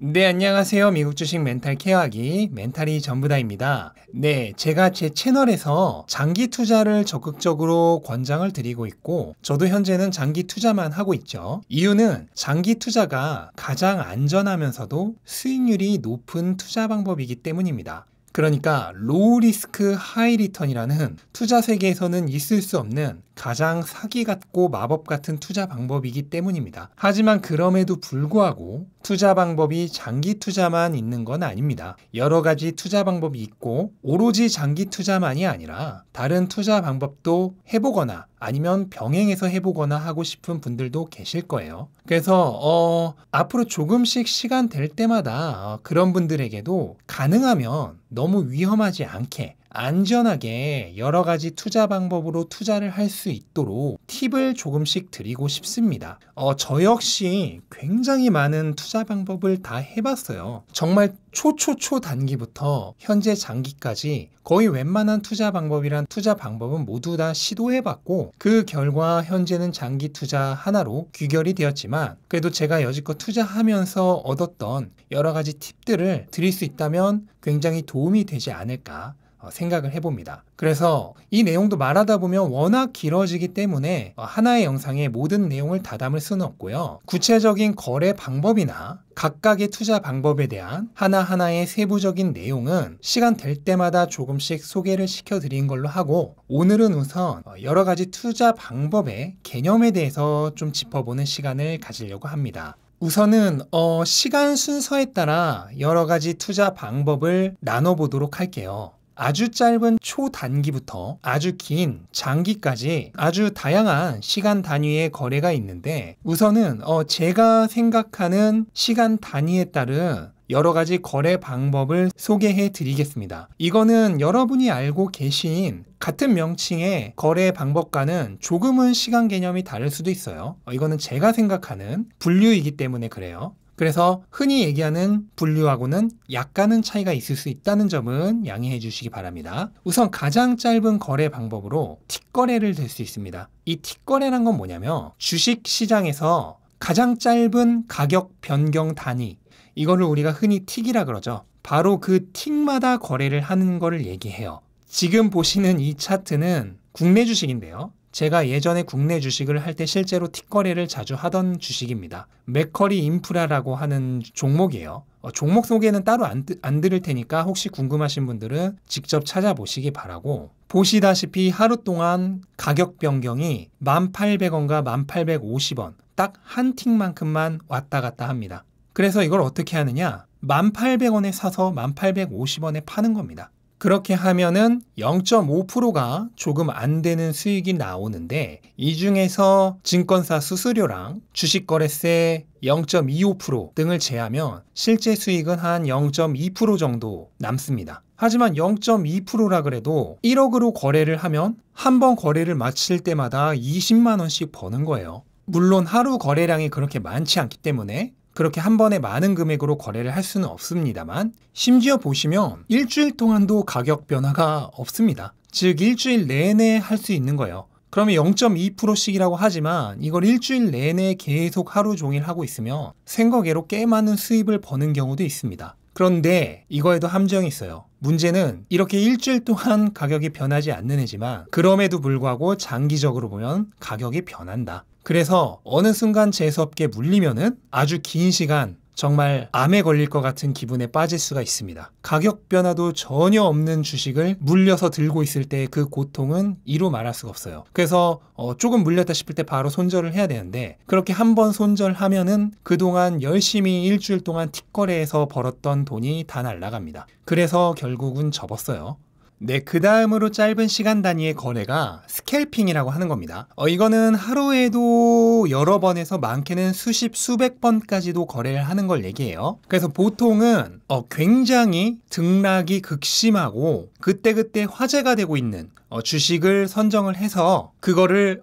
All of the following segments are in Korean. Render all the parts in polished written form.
네, 안녕하세요. 미국 주식 멘탈 케어하기 멘탈이 전부다입니다. 네, 제가 제 채널에서 장기 투자를 적극적으로 권장을 드리고 있고, 저도 현재는 장기 투자만 하고 있죠. 이유는 장기 투자가 가장 안전하면서도 수익률이 높은 투자 방법이기 때문입니다. 그러니까 로우 리스크 하이 리턴이라는 투자 세계에서는 있을 수 없는 가장 사기 같고 마법 같은 투자 방법이기 때문입니다. 하지만 그럼에도 불구하고 투자 방법이 장기 투자만 있는 건 아닙니다. 여러 가지 투자 방법이 있고 오로지 장기 투자만이 아니라 다른 투자 방법도 해보거나 아니면 병행해서 해보거나 하고 싶은 분들도 계실 거예요. 그래서 앞으로 조금씩 시간 될 때마다 그런 분들에게도 가능하면 너무 위험하지 않게 안전하게 여러 가지 투자 방법으로 투자를 할 수 있도록 팁을 조금씩 드리고 싶습니다. 저 역시 굉장히 많은 투자 방법을 다 해봤어요. 정말 초초초 단기부터 현재 장기까지 거의 웬만한 투자 방법은 모두 다 시도해봤고 그 결과 현재는 장기 투자 하나로 귀결이 되었지만 그래도 제가 여지껏 투자하면서 얻었던 여러 가지 팁들을 드릴 수 있다면 굉장히 도움이 되지 않을까 생각을 해봅니다. 그래서 이 내용도 말하다 보면 워낙 길어지기 때문에 하나의 영상에 모든 내용을 다 담을 수는 없고요. 구체적인 거래 방법이나 각각의 투자 방법에 대한 하나하나의 세부적인 내용은 시간 될 때마다 조금씩 소개를 시켜드린 걸로 하고 오늘은 우선 여러 가지 투자 방법의 개념에 대해서 좀 짚어보는 시간을 가지려고 합니다. 우선은 시간 순서에 따라 여러 가지 투자 방법을 나눠보도록 할게요. 아주 짧은 초단기부터 아주 긴 장기까지 아주 다양한 시간 단위의 거래가 있는데 우선은 제가 생각하는 시간 단위에 따른 여러 가지 거래 방법을 소개해 드리겠습니다. 이거는 여러분이 알고 계신 같은 명칭의 거래 방법과는 조금은 시간 개념이 다를 수도 있어요. 이거는 제가 생각하는 분류이기 때문에 그래요. 그래서 흔히 얘기하는 분류하고는 약간은 차이가 있을 수 있다는 점은 양해해 주시기 바랍니다. 우선 가장 짧은 거래 방법으로 틱거래를 될 수 있습니다. 이 틱거래란 건 뭐냐면 주식 시장에서 가장 짧은 가격 변경 단위, 이거를 우리가 흔히 틱이라 그러죠. 바로 그 틱마다 거래를 하는 거를 얘기해요. 지금 보시는 이 차트는 국내 주식인데요. 제가 예전에 국내 주식을 할 때 실제로 틱거래를 자주 하던 주식입니다. 맥커리 인프라라고 하는 종목이에요. 종목 소개는 따로 안 드릴 테니까 혹시 궁금하신 분들은 직접 찾아보시기 바라고 보시다시피 하루 동안 가격 변경이 1,800원과 1,850원 딱 한 틱만큼만 왔다 갔다 합니다. 그래서 이걸 어떻게 하느냐? 1,800원에 사서 1,850원에 파는 겁니다. 그렇게 하면은 0.5%가 조금 안 되는 수익이 나오는데 이 중에서 증권사 수수료랑 주식거래세 0.25% 등을 제하면 실제 수익은 한 0.2% 정도 남습니다. 하지만 0.2%라 그래도 1억으로 거래를 하면 한 번 거래를 마칠 때마다 20만 원씩 버는 거예요. 물론 하루 거래량이 그렇게 많지 않기 때문에 그렇게 한 번에 많은 금액으로 거래를 할 수는 없습니다만 심지어 보시면 일주일 동안도 가격 변화가 없습니다. 즉 일주일 내내 할 수 있는 거예요. 그러면 0.2%씩이라고 하지만 이걸 일주일 내내 계속 하루 종일 하고 있으면 생거계로 꽤 많은 수입을 버는 경우도 있습니다. 그런데 이거에도 함정이 있어요. 문제는 이렇게 일주일 동안 가격이 변하지 않는 애지만 그럼에도 불구하고 장기적으로 보면 가격이 변한다. 그래서 어느 순간 재수없게 물리면은 아주 긴 시간 정말 암에 걸릴 것 같은 기분에 빠질 수가 있습니다. 가격 변화도 전혀 없는 주식을 물려서 들고 있을 때 그 고통은 이루 말할 수가 없어요. 그래서 조금 물렸다 싶을 때 바로 손절을 해야 되는데 그렇게 한 번 손절하면은 그동안 열심히 일주일 동안 틱거래에서 벌었던 돈이 다 날아갑니다. 그래서 결국은 접었어요. 네, 그 다음으로 짧은 시간 단위의 거래가 스캘핑이라고 하는 겁니다. 이거는 하루에도 여러 번에서 많게는 수십, 수백 번까지도 거래를 하는 걸 얘기해요. 그래서 보통은 굉장히 등락이 극심하고 그때그때 화제가 되고 있는 주식을 선정을 해서 그거를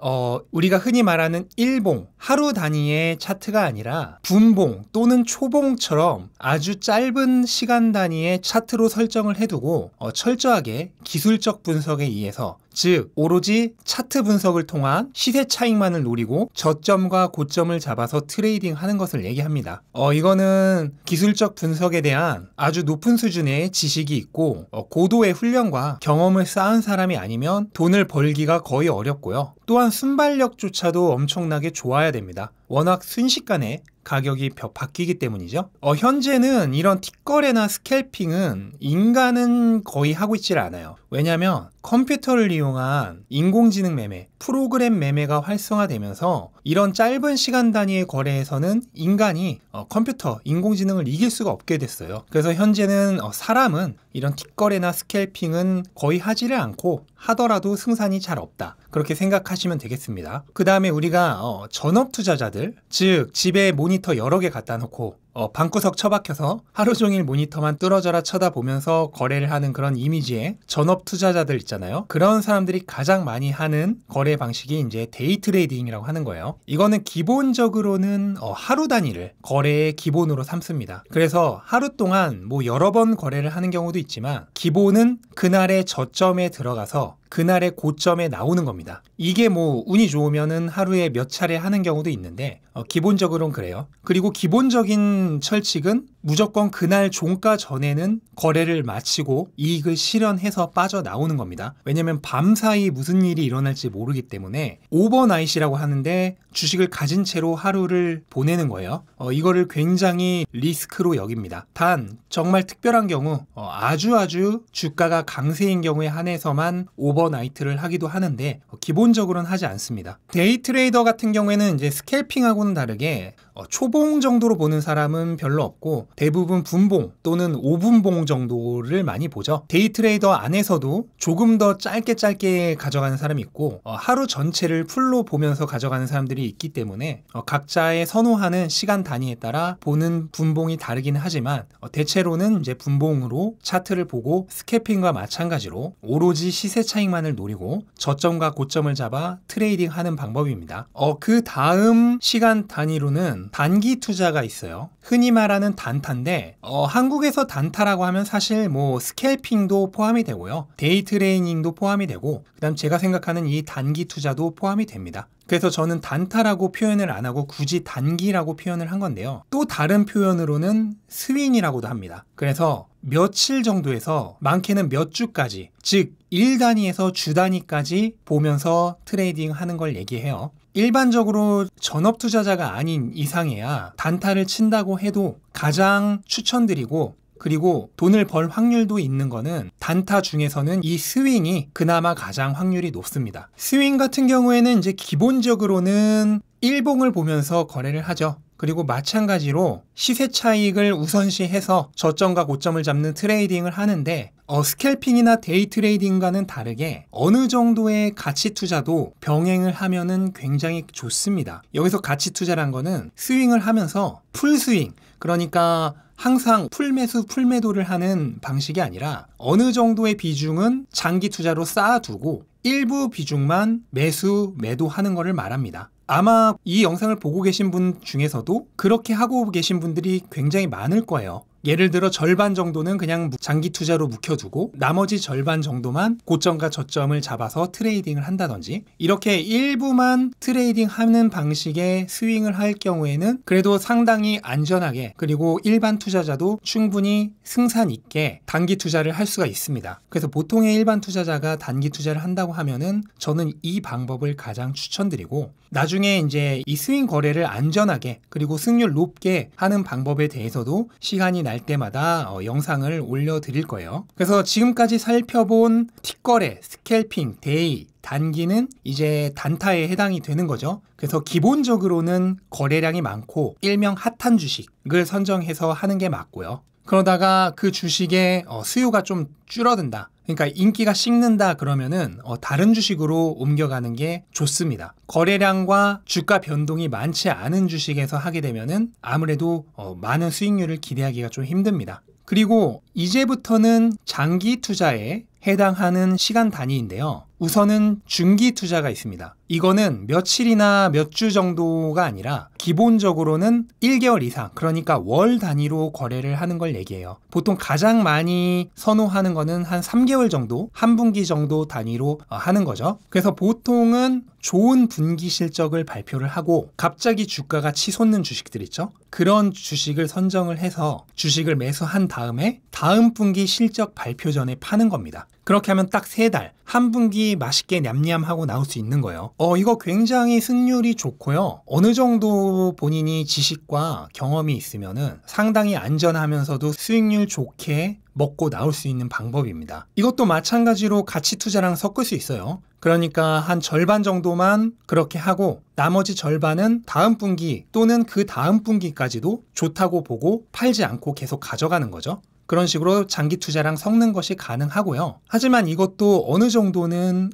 우리가 흔히 말하는 일봉, 하루 단위의 차트가 아니라 분봉 또는 초봉처럼 아주 짧은 시간 단위의 차트로 설정을 해두고 철저하게 기술적 분석에 의해서 즉 오로지 차트 분석을 통한 시세 차익만을 노리고 저점과 고점을 잡아서 트레이딩하는 것을 얘기합니다. 이거는 기술적 분석에 대한 아주 높은 수준의 지식이 있고 고도의 훈련과 경험을 쌓은 사람이 아니면 돈을 벌기가 거의 어렵고요. 또한 순발력조차도 엄청나게 좋아야 됩니다. 워낙 순식간에 가격이 바뀌기 때문이죠. 현재는 이런 틱거래나 스캘핑은 인간은 거의 하고 있질 않아요. 왜냐하면 컴퓨터를 이용한 인공지능 매매, 프로그램 매매가 활성화되면서 이런 짧은 시간 단위의 거래에서는 인간이 컴퓨터, 인공지능을 이길 수가 없게 됐어요. 그래서 현재는 사람은 이런 틱거래나 스캘핑은 거의 하지를 않고 하더라도 승산이 잘 없다. 그렇게 생각하시면 되겠습니다. 그 다음에 우리가 전업 투자자들, 즉 집에 모니터 여러 개 갖다 놓고 방구석 처박혀서 하루 종일 모니터만 뚫어져라 쳐다보면서 거래를 하는 그런 이미지의 전업 투자자들 있잖아요. 그런 사람들이 가장 많이 하는 거래 방식이 이제 데이 트레이딩이라고 하는 거예요. 이거는 기본적으로는 하루 단위를 거래의 기본으로 삼습니다. 그래서 하루 동안 뭐 여러 번 거래를 하는 경우도 있지만 기본은 그날의 저점에 들어가서 그날의 고점에 나오는 겁니다. 이게 뭐 운이 좋으면은 하루에 몇 차례 하는 경우도 있는데 기본적으로는 그래요. 그리고 기본적인 철칙은 무조건 그날 종가 전에는 거래를 마치고 이익을 실현해서 빠져나오는 겁니다. 왜냐면 밤사이 무슨 일이 일어날지 모르기 때문에 오버나잇이라고 하는데 주식을 가진 채로 하루를 보내는 거예요. 이거를 굉장히 리스크로 여깁니다. 단 정말 특별한 경우 아주 주가가 강세인 경우에 한해서만 오버나이트를 하기도 하는데 기본적으로는 하지 않습니다. 데이 트레이더 같은 경우에는 이제 스캘핑하고는 다르게 초봉 정도로 보는 사람은 별로 없고 대부분 분봉 또는 5분봉 정도를 많이 보죠. 데이 트레이더 안에서도 조금 더 짧게 가져가는 사람이 있고 하루 전체를 풀로 보면서 가져가는 사람들이 있기 때문에 각자의 선호하는 시간 단위에 따라 보는 분봉이 다르긴 하지만 대체로는 이제 분봉으로 차트를 보고 스캐핑과 마찬가지로 오로지 시세 차익만을 노리고 저점과 고점을 잡아 트레이딩하는 방법입니다. 그 다음 시간 단위로는 단기 투자가 있어요. 흔히 말하는 단타인데 한국에서 단타라고 하면 사실 뭐 스캘핑도 포함이 되고요. 데이 트레이닝도 포함이 되고 그다음 제가 생각하는 이 단기 투자도 포함이 됩니다. 그래서 저는 단타라고 표현을 안 하고 굳이 단기라고 표현을 한 건데요. 또 다른 표현으로는 스윙이라고도 합니다. 그래서 며칠 정도에서 많게는 몇 주까지, 즉 일 단위에서 주 단위까지 보면서 트레이딩 하는 걸 얘기해요. 일반적으로 전업 투자자가 아닌 이상해야 단타를 친다고 해도 가장 추천드리고 그리고 돈을 벌 확률도 있는 거는 단타 중에서는 이 스윙이 그나마 가장 확률이 높습니다. 스윙 같은 경우에는 이제 기본적으로는 일봉을 보면서 거래를 하죠. 그리고 마찬가지로 시세 차익을 우선시해서 저점과 고점을 잡는 트레이딩을 하는데 스캘핑이나 데이 트레이딩과는 다르게 어느 정도의 가치 투자도 병행을 하면은 굉장히 좋습니다. 여기서 가치 투자란 거는 스윙을 하면서 풀스윙, 그러니까 항상 풀매수, 풀매도를 하는 방식이 아니라 어느 정도의 비중은 장기 투자로 쌓아두고 일부 비중만 매수, 매도하는 것을 말합니다. 아마 이 영상을 보고 계신 분 중에서도 그렇게 하고 계신 분들이 굉장히 많을 거예요. 예를 들어 절반 정도는 그냥 장기 투자로 묵혀두고 나머지 절반 정도만 고점과 저점을 잡아서 트레이딩을 한다든지 이렇게 일부만 트레이딩하는 방식의 스윙을 할 경우에는 그래도 상당히 안전하게 그리고 일반 투자자도 충분히 승산 있게 단기 투자를 할 수가 있습니다. 그래서 보통의 일반 투자자가 단기 투자를 한다고 하면은 저는 이 방법을 가장 추천드리고 나중에 이제 이 스윙 거래를 안전하게 그리고 승률 높게 하는 방법에 대해서도 시간이 날 때마다 영상을 올려드릴 거예요. 그래서 지금까지 살펴본 틱거래, 스캘핑, 데이, 단기는 이제 단타에 해당이 되는 거죠. 그래서 기본적으로는 거래량이 많고 일명 핫한 주식을 선정해서 하는 게 맞고요. 그러다가 그 주식의 수요가 좀 줄어든다. 그러니까 인기가 식는다 그러면은 다른 주식으로 옮겨가는 게 좋습니다. 거래량과 주가 변동이 많지 않은 주식에서 하게 되면은 아무래도 많은 수익률을 기대하기가 좀 힘듭니다. 그리고 이제부터는 장기 투자에 해당하는 시간 단위인데요. 우선은 중기 투자가 있습니다. 이거는 며칠이나 몇 주 정도가 아니라 기본적으로는 1개월 이상, 그러니까 월 단위로 거래를 하는 걸 얘기해요. 보통 가장 많이 선호하는 거는 한 3개월 정도, 한 분기 정도 단위로 하는 거죠. 그래서 보통은 좋은 분기 실적을 발표를 하고 갑자기 주가가 치솟는 주식들 있죠. 그런 주식을 선정을 해서 주식을 매수한 다음에 다음 분기 실적 발표 전에 파는 겁니다. 그렇게 하면 딱 3달, 한 분기 맛있게 냠냠하고 나올 수 있는 거예요. 이거 굉장히 승률이 좋고요. 어느 정도 본인이 지식과 경험이 있으면은 상당히 안전하면서도 수익률 좋게 먹고 나올 수 있는 방법입니다. 이것도 마찬가지로 가치 투자랑 섞을 수 있어요. 그러니까 한 절반 정도만 그렇게 하고 나머지 절반은 다음 분기 또는 그 다음 분기까지도 좋다고 보고 팔지 않고 계속 가져가는 거죠. 그런 식으로 장기 투자랑 섞는 것이 가능하고요. 하지만 이것도 어느 정도는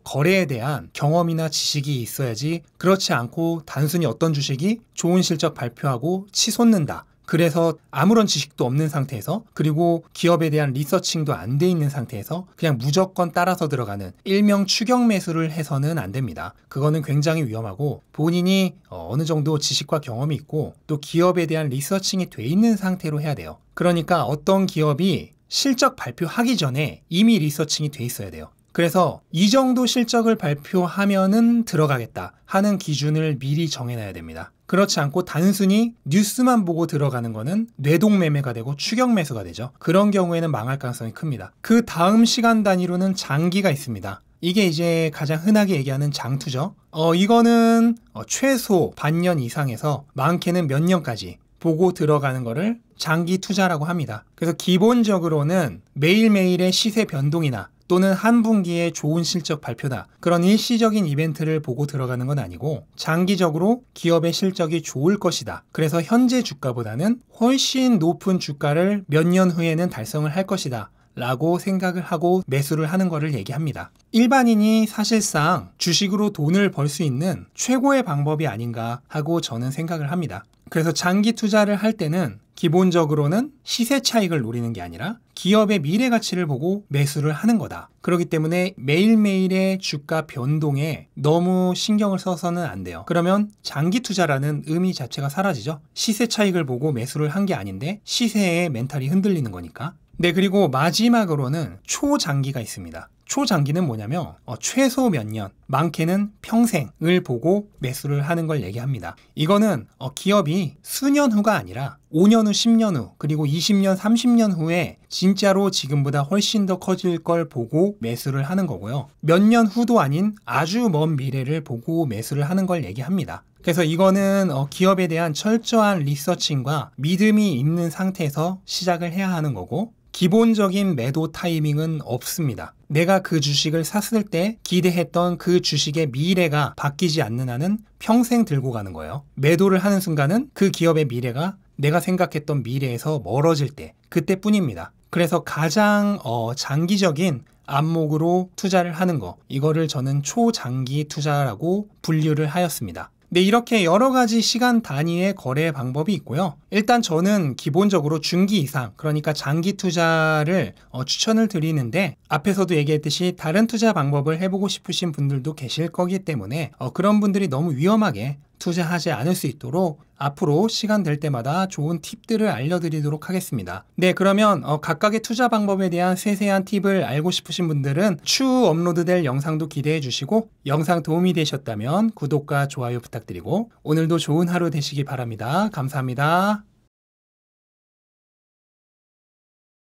거래에 대한 경험이나 지식이 있어야지, 그렇지 않고 단순히 어떤 주식이 좋은 실적 발표하고 치솟는다, 그래서 아무런 지식도 없는 상태에서, 그리고 기업에 대한 리서칭도 안 돼 있는 상태에서 그냥 무조건 따라서 들어가는 일명 추격 매수를 해서는 안 됩니다. 그거는 굉장히 위험하고 본인이 어느 정도 지식과 경험이 있고 또 기업에 대한 리서칭이 돼 있는 상태로 해야 돼요. 그러니까 어떤 기업이 실적 발표하기 전에 이미 리서칭이 돼 있어야 돼요. 그래서 이 정도 실적을 발표하면은 들어가겠다 하는 기준을 미리 정해놔야 됩니다. 그렇지 않고 단순히 뉴스만 보고 들어가는 거는 뇌동매매가 되고 추격 매수가 되죠. 그런 경우에는 망할 가능성이 큽니다. 그 다음 시간 단위로는 장기가 있습니다. 이게 이제 가장 흔하게 얘기하는 장투죠. 이거는 최소 반년 이상에서 많게는 몇 년까지 보고 들어가는 거를 장기 투자라고 합니다. 그래서 기본적으로는 매일매일의 시세 변동이나 또는 한 분기에 좋은 실적 발표다, 그런 일시적인 이벤트를 보고 들어가는 건 아니고 장기적으로 기업의 실적이 좋을 것이다, 그래서 현재 주가보다는 훨씬 높은 주가를 몇 년 후에는 달성을 할 것이다 라고 생각을 하고 매수를 하는 것을 얘기합니다. 일반인이 사실상 주식으로 돈을 벌 수 있는 최고의 방법이 아닌가 하고 저는 생각을 합니다. 그래서 장기 투자를 할 때는 기본적으로는 시세 차익을 노리는 게 아니라 기업의 미래 가치를 보고 매수를 하는 거다. 그렇기 때문에 매일매일의 주가 변동에 너무 신경을 써서는 안 돼요. 그러면 장기 투자라는 의미 자체가 사라지죠. 시세 차익을 보고 매수를 한 게 아닌데 시세에 멘탈이 흔들리는 거니까. 네, 그리고 마지막으로는 초장기가 있습니다. 초장기는 뭐냐면 최소 몇 년, 많게는 평생을 보고 매수를 하는 걸 얘기합니다. 이거는 기업이 수년 후가 아니라 5년 후, 10년 후, 그리고 20년, 30년 후에 진짜로 지금보다 훨씬 더 커질 걸 보고 매수를 하는 거고요. 몇 년 후도 아닌 아주 먼 미래를 보고 매수를 하는 걸 얘기합니다. 그래서 이거는 기업에 대한 철저한 리서칭과 믿음이 있는 상태에서 시작을 해야 하는 거고, 기본적인 매도 타이밍은 없습니다. 내가 그 주식을 샀을 때 기대했던 그 주식의 미래가 바뀌지 않는 한은 평생 들고 가는 거예요. 매도를 하는 순간은 그 기업의 미래가 내가 생각했던 미래에서 멀어질 때, 그때뿐입니다. 그래서 가장 장기적인 안목으로 투자를 하는 거, 이거를 저는 초장기 투자라고 분류를 하였습니다. 네, 이렇게 여러 가지 시간 단위의 거래 방법이 있고요. 일단 저는 기본적으로 중기 이상, 그러니까 장기 투자를 추천을 드리는데, 앞에서도 얘기했듯이 다른 투자 방법을 해보고 싶으신 분들도 계실 거기 때문에 그런 분들이 너무 위험하게 투자하지 않을 수 있도록 앞으로 시간 될 때마다 좋은 팁들을 알려드리도록 하겠습니다. 네, 그러면 각각의 투자 방법에 대한 세세한 팁을 알고 싶으신 분들은 추후 업로드될 영상도 기대해 주시고, 영상 도움이 되셨다면 구독과 좋아요 부탁드리고 오늘도 좋은 하루 되시기 바랍니다. 감사합니다.